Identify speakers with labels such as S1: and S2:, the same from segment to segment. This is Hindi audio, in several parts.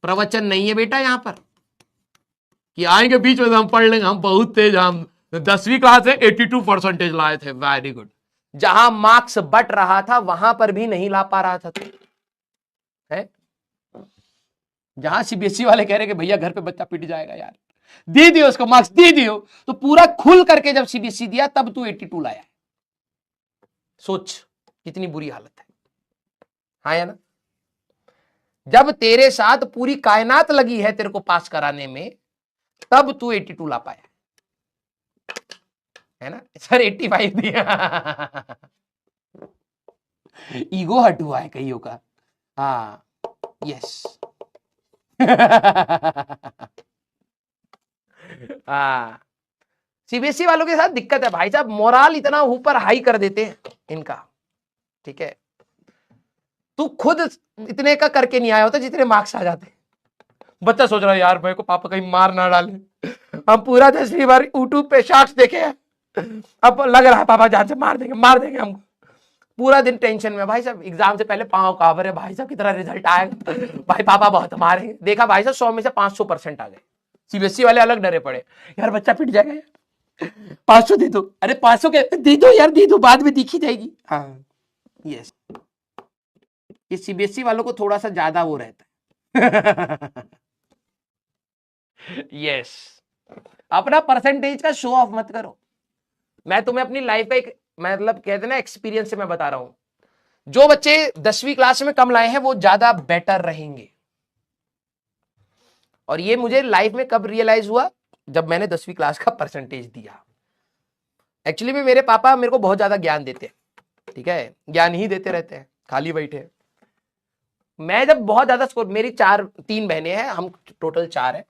S1: प्रवचन नहीं है बेटा यहां पर कि आएंगे बीच में हम पढ़ लेंगे, हम बहुत तेज, हम 10वीं क्लास में 82% लाए थे, वेरी गुड। जहां मार्क्स बट रहा था वहां पर भी नहीं ला पा रहा था तो है। जहां सीबीएसई वाले कह रहे कि भैया घर पे बच्चा पिट जाएगा यार, दे दियो उसको मार्क्स, दे दियो, तो पूरा खुल करके जब सीबीएसई दिया तब तू 82 लाया। सोच कितनी बुरी हालत है, हाँ या ना। जब तेरे साथ पूरी कायनात लगी है तेरे को पास कराने में, तब तू 82 ला पाया है ना। सर 85 दिया ईगो हट हुआ है कईयों का, हाँ यस हाँ, सीबीएसई वालों के साथ दिक्कत है भाई साहब, मोरल इतना ऊपर हाई कर देते हैं इनका, ठीक है। तू खुद इतने का करके नहीं आया होता जितने मार्क्स आ जाते। बच्चा सोच रहा है यार मेरे को पापा कहीं मार ना डाले, हम पूरा 10वीं बार यूट्यूब पे शॉर्ट्स देखे हैं, अब लग रहा है पापा जान से मार देंगे हमको। पूरा दिन टेंशन में भाई साहब, एग्जाम से पहले पांव कांप रहे भाई साहब, कितना रिजल्ट आएगा, भाई पापा बहुत मारेंगे। देखा भाई साहब 100 में से 500% आ गए। सीबीएसई वाले अलग डरे पड़े, यार बच्चा पिट जाएगा यार, 500 दे दो, अरे 500 के दे दो यार, दे दो, बाद में दिखी जाएगी। हाँ यस, ये सीबीएसई वालों को थोड़ा सा ज्यादा वो रहता है यस, अपना परसेंटेज का शो ऑफ मत करो। मैं तुम्हें अपनी लाइफ का एक मतलब कहते ना एक्सपीरियंस से मैं बता रहा हूं, जो बच्चे 10वीं क्लास में कम लाए हैं वो ज्यादा बेटर रहेंगे। और ये मुझे लाइफ में कब रियलाइज हुआ, जब मैंने 10वीं क्लास का परसेंटेज दिया। एक्चुअली में मेरे पापा मेरे को बहुत ज्यादा ज्ञान देते हैं, ठीक है, ज्ञान ही देते रहते हैं, खाली बैठे। मैं जब बहुत ज्यादा स्कोर, मेरी 3 बहनें हैं, हम टोटल 4 हैं।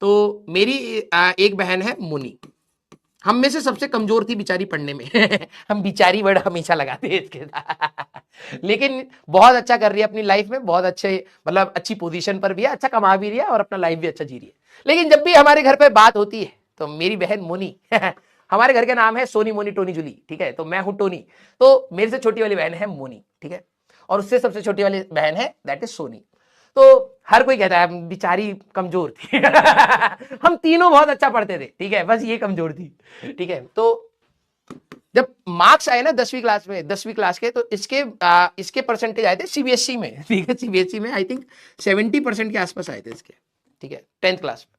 S1: तो मेरी एक बहन है मुनी, हम में से सबसे कमजोर थी बेचारी पढ़ने में हम बेचारी वर्ड हमेशा लगाते हैं इसके साथ लेकिन बहुत अच्छा कर रही है अपनी लाइफ में, बहुत अच्छे मतलब अच्छी पोजीशन पर भी है, अच्छा कमा भी रही है और अपना लाइफ भी अच्छा जी रही है। लेकिन जब भी हमारे घर पे बात होती है तो मेरी बहन मोनी हमारे घर के नाम है सोनी मोनी टोनी जूली, ठीक है, तो मैं हूं टोनी, तो मेरे से छोटी वाली बहन है मोनी, ठीक है, और उससे सबसे छोटी वाली बहन है दैट इज सोनी। तो हर कोई कहता है बेचारी कमजोर थी हम तीनों बहुत अच्छा पढ़ते थे, ठीक है, बस ये कमजोर थी, ठीक है। तो जब मार्क्स आए ना 10वीं क्लास के, तो इसके परसेंटेज आए थे सीबीएसई में, ठीक है, सीबीएसई में आई थिंक 70% के आसपास आए थे इसके, ठीक है, 10th क्लास में।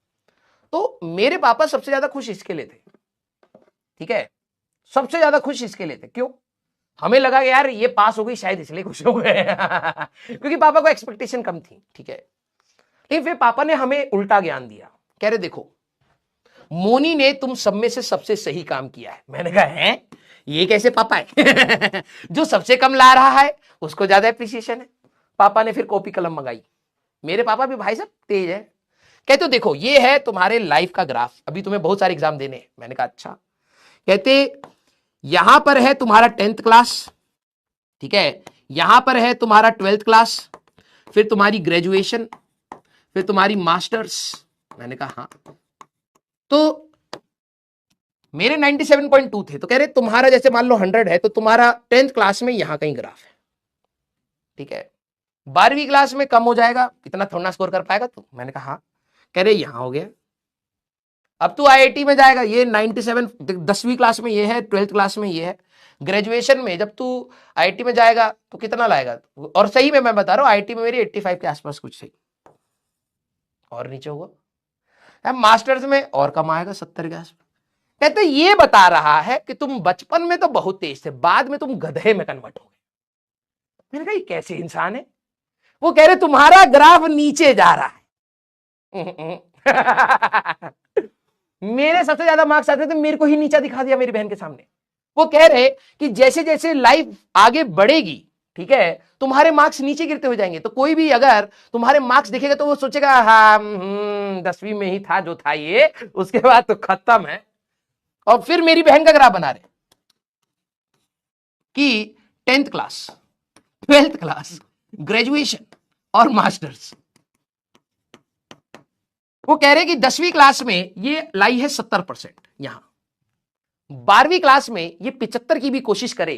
S1: तो मेरे पापा सबसे ज्यादा खुश इसके लिए थे, ठीक है, सबसे ज्यादा खुश इसके लिए थे। क्यों? हमें लगा कि यार ये पास हो गई शायद इसलिए खुश हो गए क्योंकि पापा को एक्सपेक्टेशन कम थी, ठीक है। लेकिन फिर पापा ने हमें उल्टा ज्ञान दिया, कह रहे देखो मोनी ने तुम सब में से सबसे सही काम किया है। मैंने कहा है ये कैसे पापा है जो सबसे कम ला रहा है उसको ज्यादा एप्रिसिएशन है। पापा ने फिर कॉपी कलम मंगाई, मेरे पापा भी भाई साहब तेज है, कहते देखो ये है तुम्हारे लाइफ का ग्राफ, अभी तुम्हें बहुत सारे एग्जाम देने हैं। मैंने कहा अच्छा। कहते यहां पर है तुम्हारा 10th क्लास, ठीक है, यहां पर है तुम्हारा 12th क्लास, फिर तुम्हारी ग्रेजुएशन, फिर तुम्हारी मास्टर्स। मैंने कहा हाँ। तो मेरे 97.2 थे, तो कह रहे तुम्हारा जैसे मान लो 100 है तो तुम्हारा 10th क्लास में यहां कहीं ग्राफ है, ठीक है, 12वीं क्लास में कम हो जाएगा, इतना थोड़ा स्कोर कर पाएगा तू। मैंने कहा हाँ। कह रहे यहां हो गया, अब तू आईआईटी में जाएगा, ये 97, 10वीं क्लास में ये है, 12th क्लास में ये है, ग्रेजुएशन में जब तू आईआईटी में जाएगा तो कितना लाएगा। और सही में मैं बता रहा हूं आईआईटी में मेरी 85 के आसपास कुछ सही, और नीचे होगा। मास्टर्स में और कम आएगा, 70 के आसपास। कहते ये बता रहा है कि तुम बचपन में तो बहुत तेज थे, बाद में तुम गधे में कन्वर्ट हो गए। मैंने कहा ये कैसे इंसान है। वो कह रहे तुम्हारा ग्राफ नीचे जा रहा है मेरे सबसे ज्यादा मार्क्स आते थे, मेरे को ही नीचा दिखा दिया मेरी बहन के सामने। वो कह रहे कि जैसे जैसे लाइफ आगे बढ़ेगी, ठीक है, तुम्हारे मार्क्स नीचे गिरते हो जाएंगे। तो कोई भी अगर तुम्हारे मार्क्स देखेगा तो वो सोचेगा हाँ 10वीं में ही था जो था ये, उसके बाद तो खत्म है। और फिर मेरी बहन का ग्राफ बना रहे कि 10th class, 12th class, graduation और मास्टर्स। वो कह रहे कि 10वीं क्लास में ये लाई है 70%, यहां 12वीं क्लास में ये 75 की भी कोशिश करे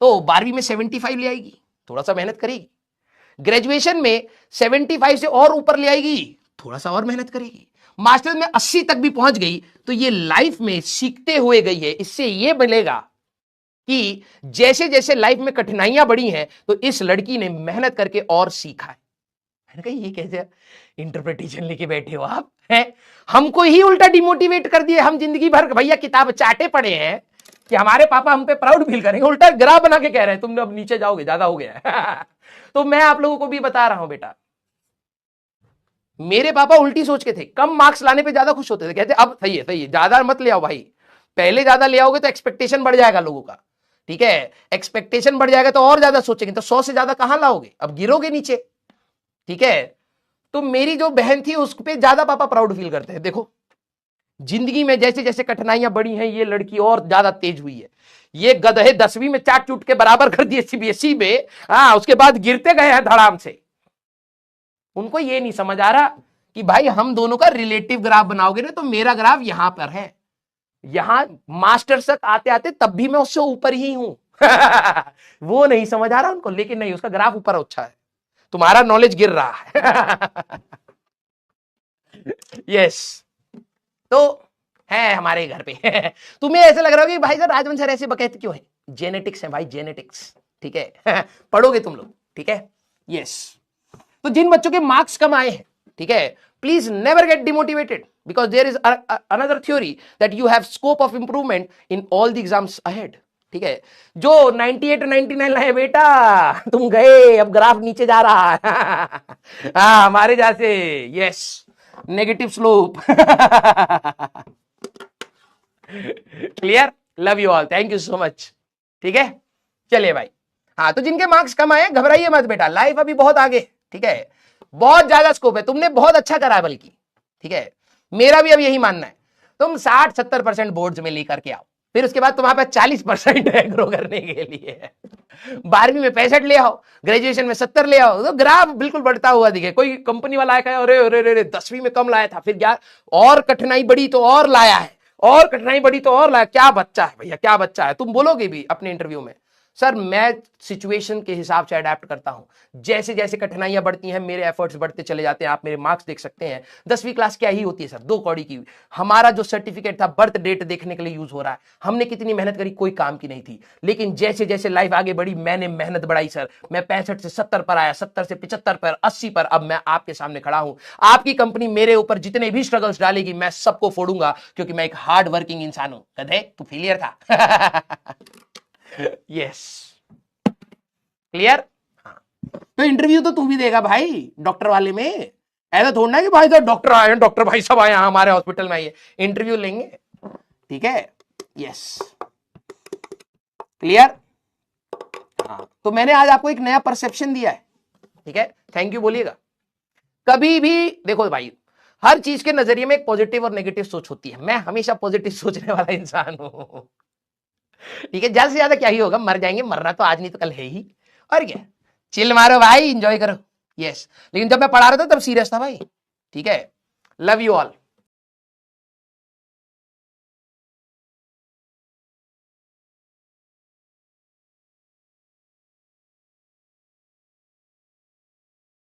S1: तो 12वीं में 75 ले आएगी, थोड़ा सा मेहनत करेगी। ग्रेजुएशन में 75 से और ऊपर ले आएगी, थोड़ा सा और मेहनत करेगी, मास्टर्स में 80 तक भी पहुंच गई तो ये लाइफ में सीखते हुए गई है। इससे ये मिलेगा कि जैसे जैसे लाइफ में कठिनाइयां बढ़ी हैं तो इस लड़की ने मेहनत करके और सीखा है। मैंने कहा ये कैसे इंटरप्रिटेशन लेके बैठे हो आप, हैं? हमको ही उल्टा डिमोटिवेट कर दिए। हम जिंदगी भर भैया किताब चाटे पड़े हैं कि हमारे पापा हम पे प्राउड फील करेंगे, उल्टा ग्राफ बना के कह रहे हैं तुम अब नीचे जाओगे, ज्यादा हो गया है। तो मैं आप लोगों को भी बता रहा हूं बेटा, मेरे पापा उल्टी सोच के थे, कम मार्क्स लाने पे ज्यादा खुश होते थे, कहते अब सही है ज्यादा मत ले आओ भाई, पहले ज्यादा ले आओगे तो एक्सपेक्टेशन बढ़ जाएगा लोगों का, ठीक है, एक्सपेक्टेशन बढ़ जाएगा तो और ज्यादा सोचेंगे, तो 100 से ज्यादा कहां लाओगे, अब गिरोगे नीचे, ठीक है। तो मेरी जो बहन थी उस पर ज्यादा पापा प्राउड फील करते हैं। देखो जिंदगी में जैसे जैसे कठिनाइयां बढ़ी हैं ये लड़की और ज्यादा तेज हुई है। ये गधे 10वीं में चाट चूट के बराबर कर दिए सीबीएसई में, उसके बाद गिरते गए हैं धड़ाम से। उनको ये नहीं समझ आ रहा कि भाई हम दोनों का रिलेटिव ग्राफ बनाओगे ना तो मेरा ग्राफ यहां पर है, यहां मास्टर तक आते आते तब भी मैं उससे ऊपर ही हूं। वो नहीं समझ आ रहा उनको, लेकिन नहीं, उसका ग्राफ ऊपर अच्छा है, तुम्हारा नॉलेज गिर रहा है। यस तो है हमारे घर पे। तुम्हें ऐसे लग रहा हो कि भाई सर राजवंश सर ऐसे बकैत क्यों है, जेनेटिक्स है भाई, जेनेटिक्स, ठीक है। पढ़ोगे तुम लोग, ठीक है। यस तो जिन बच्चों के मार्क्स कम आए हैं, ठीक है, please never get demotivated because there is another theory that you have scope of improvement in all the exams ahead, ठीक है। जो 98 99 लाए बेटा तुम गए, अब ग्राफ नीचे जा रहा है। हमारे जैसे, yes negative slope. Clear, love you all, thank you so much, ठीक है। चलिए भाई, हाँ तो जिनके मार्क्स कम आए घबराइए मत बेटा, लाइफ अभी बहुत आगे, ठीक है, बहुत ज्यादा स्कोप है, तुमने बहुत अच्छा करा है बल्कि, ठीक है। मेरा भी अब यही मानना है, तुम 60-70% बोर्ड्स में लेकर के आओ, फिर उसके बाद तुम्हारे पास 40% है ग्रो करने के लिए। 12वीं में 65 ले आओ, ग्रेजुएशन में 70 ले आओ, तो ग्राफ बिल्कुल बढ़ता हुआ दिखे। कोई कंपनी वाला आया, अरे अरे अरे 10वीं में कम लाया था, फिर क्या और कठिनाई बढ़ी तो और लाया है, और कठिनाई बढ़ी तो और लाया। क्या बच्चा है भैया, क्या बच्चा है। तुम बोलोगे भी अपने इंटरव्यू में, सर मैं सिचुएशन के हिसाब से अडेप्ट करता हूं, जैसे जैसे कठिनाइयां बढ़ती हैं मेरे एफर्ट्स बढ़ते चले जाते हैं। आप मेरे मार्क्स देख सकते हैं, 10वीं क्लास क्या ही होती है सर, 2 कौड़ी की। हमारा जो सर्टिफिकेट था बर्थ डेट देखने के लिए यूज हो रहा है। हमने कितनी मेहनत करी, कोई काम की नहीं थी, लेकिन जैसे जैसे लाइफ आगे बढ़ी मैंने मेहनत बढ़ाई सर। मैं 65 से 70 पर आया, 70 से 75 पर, 80 पर, अब मैं आपके सामने खड़ा हूं। आपकी कंपनी मेरे ऊपर जितने भी स्ट्रगल्स डालेगी मैं सबको फोड़ूंगा, क्योंकि मैं एक हार्ड वर्किंग इंसान हूं। गधे तू फेलियर था। Yes clear. हाँ तो इंटरव्यू तो तू भी देगा भाई डॉक्टर वाले में, ऐसा थोड़ा ना कि भाई साहब डॉक्टर आए हैं, डॉक्टर भाई सब आए हैं हमारे हॉस्पिटल में, आइए इंटरव्यू लेंगे, ठीक है। Yes clear. हाँ तो मैंने आज आपको एक नया परसेप्शन दिया है, ठीक है, थैंक यू बोलिएगा। कभी भी देखो भाई, हर चीज के नजरिए में एक पॉजिटिव और नेगेटिव सोच होती है। मैं हमेशा पॉजिटिव सोचने वाला इंसान हूं, ठीक है। ज्यादा से ज्यादा क्या ही होगा, मर जाएंगे, मरना तो आज नहीं तो कल है ही, और क्या, चिल मारो भाई, एंजॉय करो। यस लेकिन जब मैं पढ़ा रहा था तब सीरियस था भाई, ठीक है। Love you all.